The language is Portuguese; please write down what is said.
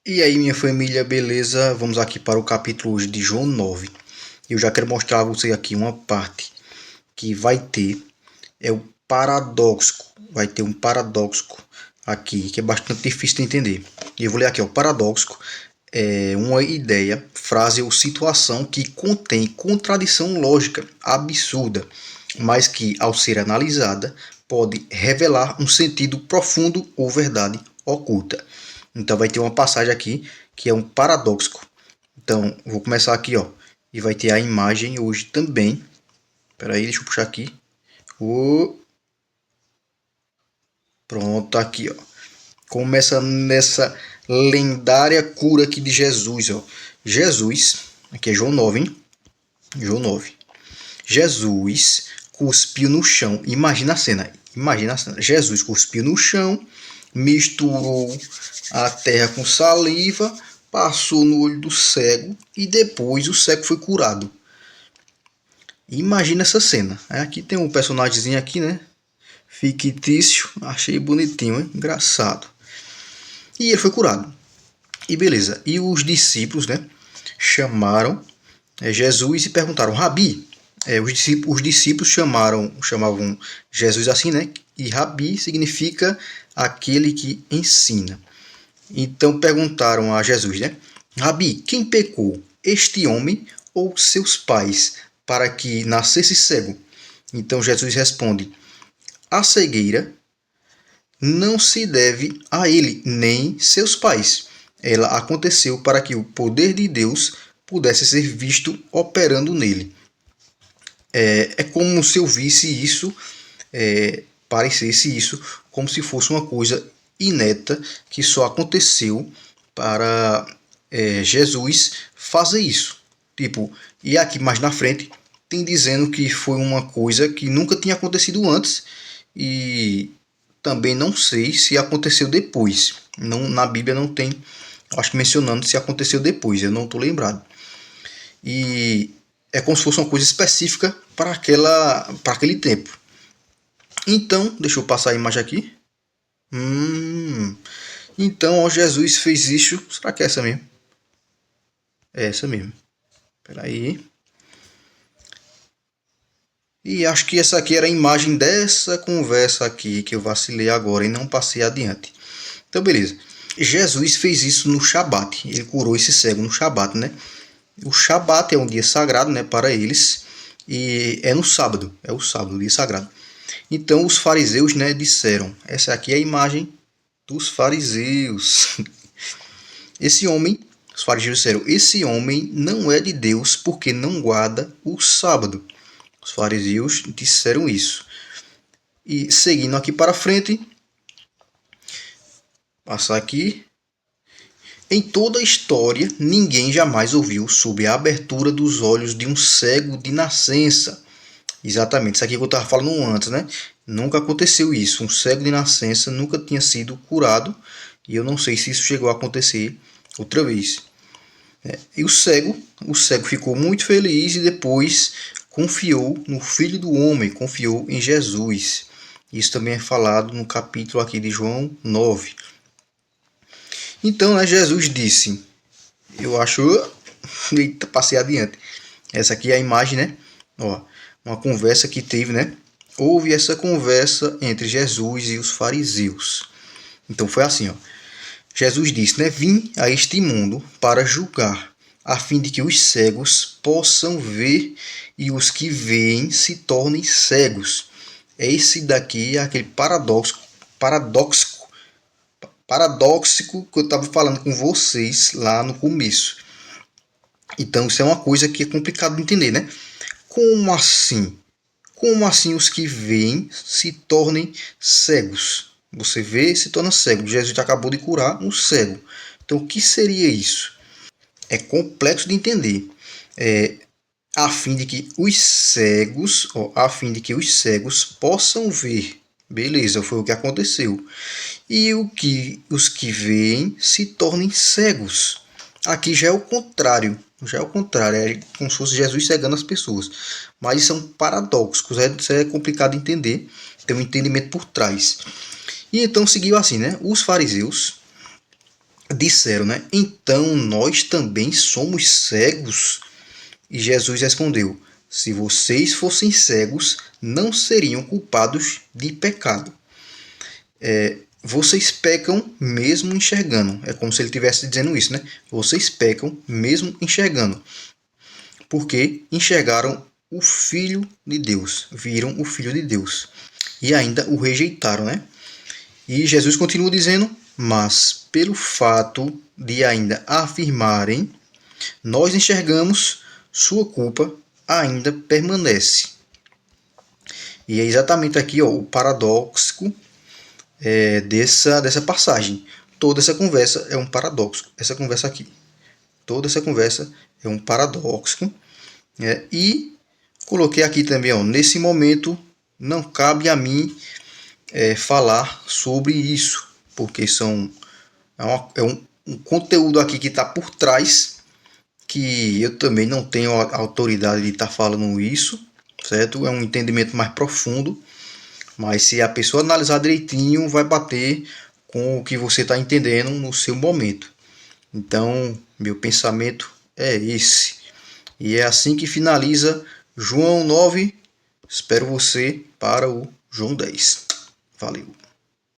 E aí, minha família, beleza? Vamos aqui para o capítulo hoje de João 9. Eu já quero mostrar a você aqui uma parte que vai ter, é o paradoxo. Vai ter um paradoxo aqui, que é bastante difícil de entender. E eu vou ler aqui, ó, paradoxo é uma ideia, frase ou situação que contém contradição lógica absurda, mas que, ao ser analisada, pode revelar um sentido profundo ou verdade oculta. Então vai ter uma passagem aqui que é um paradoxo. Então vou começar aqui, ó, e vai ter a imagem hoje também. Espera aí, deixa eu puxar aqui. Pronto, tá aqui, ó. Começa nessa lendária cura aqui de Jesus, ó. Jesus, aqui é João 9, hein? João 9. Jesus cuspiu no chão. Imagina a cena. Imagina a cena. Jesus cuspiu no chão, misturou a terra com saliva, passou no olho do cego e depois o cego foi curado. Imagina essa cena. Aqui tem um personagemzinho aqui, né? Fictício. Achei bonitinho, hein? Engraçado. E ele foi curado. E beleza. E os discípulos, né? Chamaram Jesus e perguntaram: Rabi. Os discípulos chamavam Jesus assim, né? E Rabi significa aquele que ensina. Então perguntaram a Jesus, né? Rabi, quem pecou? Este homem ou seus pais, para que nascesse cego? Então Jesus responde: a cegueira não se deve a ele, nem seus pais. Ela aconteceu para que o poder de Deus pudesse ser visto operando nele. É como se eu visse isso, parecesse isso, como se fosse uma coisa inédita que só aconteceu para Jesus fazer isso. Tipo, e aqui mais na frente tem dizendo que foi uma coisa que nunca tinha acontecido antes e também não sei se aconteceu depois. Não, na Bíblia não tem, acho que mencionando se aconteceu depois, eu não estou lembrado. E é como se fosse uma coisa específica para aquele tempo. Então, deixa eu passar a imagem aqui. Então, ó, Jesus fez isso. Será que é essa mesmo? É essa mesmo. Espera aí. E acho que essa aqui era a imagem dessa conversa aqui que eu vacilei agora e não passei adiante. Então, beleza. Jesus fez isso no Shabat. Ele curou esse cego no Shabat, né? O Shabat é um dia sagrado, né, para eles. E é no sábado. É o sábado, o dia sagrado. Então, os fariseus, né, disseram. Essa aqui é a imagem dos fariseus. Esse homem, os fariseus disseram, esse homem não é de Deus porque não guarda o sábado. Os fariseus disseram isso. E seguindo aqui para frente, passar aqui. Em toda a história, ninguém jamais ouviu sobre a abertura dos olhos de um cego de nascença. Exatamente, isso aqui que eu estava falando antes, né? Nunca aconteceu isso. Um cego de nascença nunca tinha sido curado. E eu não sei se isso chegou a acontecer outra vez. E o cego ficou muito feliz e depois confiou no Filho do Homem, confiou em Jesus. Isso também é falado no capítulo aqui de João 9. Então, né, Jesus disse, eu acho, eita, passei adiante. Essa aqui é a imagem, né? Ó, uma conversa que teve, né? Houve essa conversa entre Jesus e os fariseus. Então foi assim, ó. Jesus disse, né? Vim a este mundo para julgar, a fim de que os cegos possam ver e os que veem se tornem cegos. Esse daqui é aquele paradóxico que eu estava falando com vocês lá no começo. Então isso é uma coisa que é complicado de entender, né? Como assim? Como assim os que veem se tornem cegos? Você vê e se torna cego. Jesus acabou de curar um cego. Então o que seria isso? É complexo de entender. A fim de que os cegos, a fim de que os cegos possam ver. Beleza, foi o que aconteceu. E os que veem se tornem cegos. Aqui já é o contrário. Já é o contrário. É como se fosse Jesus cegando as pessoas. Mas são paradoxos. Isso é complicado de entender. Tem um entendimento por trás. E então seguiu assim, né? Os fariseus disseram, né? Então nós também somos cegos? E Jesus respondeu: se vocês fossem cegos, não seriam culpados de pecado. Vocês pecam mesmo enxergando. É como se ele estivesse dizendo isso, né? Vocês pecam mesmo enxergando. Porque enxergaram o Filho de Deus, viram o Filho de Deus e ainda o rejeitaram, né? E Jesus continua dizendo: mas pelo fato de ainda afirmarem, nós enxergamos, sua culpa ainda permanece. E é exatamente aqui o paradoxo dessa passagem. Toda essa conversa é um paradoxo. Essa conversa aqui. Toda essa conversa é um paradoxo. E coloquei aqui também, nesse momento não cabe a mim falar sobre isso, porque é um conteúdo aqui que está por trás, que eu também não tenho a autoridade de estar falando isso, certo? É um entendimento mais profundo, mas se a pessoa analisar direitinho, vai bater com o que você está entendendo no seu momento. Então, meu pensamento é esse. E é assim que finaliza João 9. Espero você para o João 10. Valeu!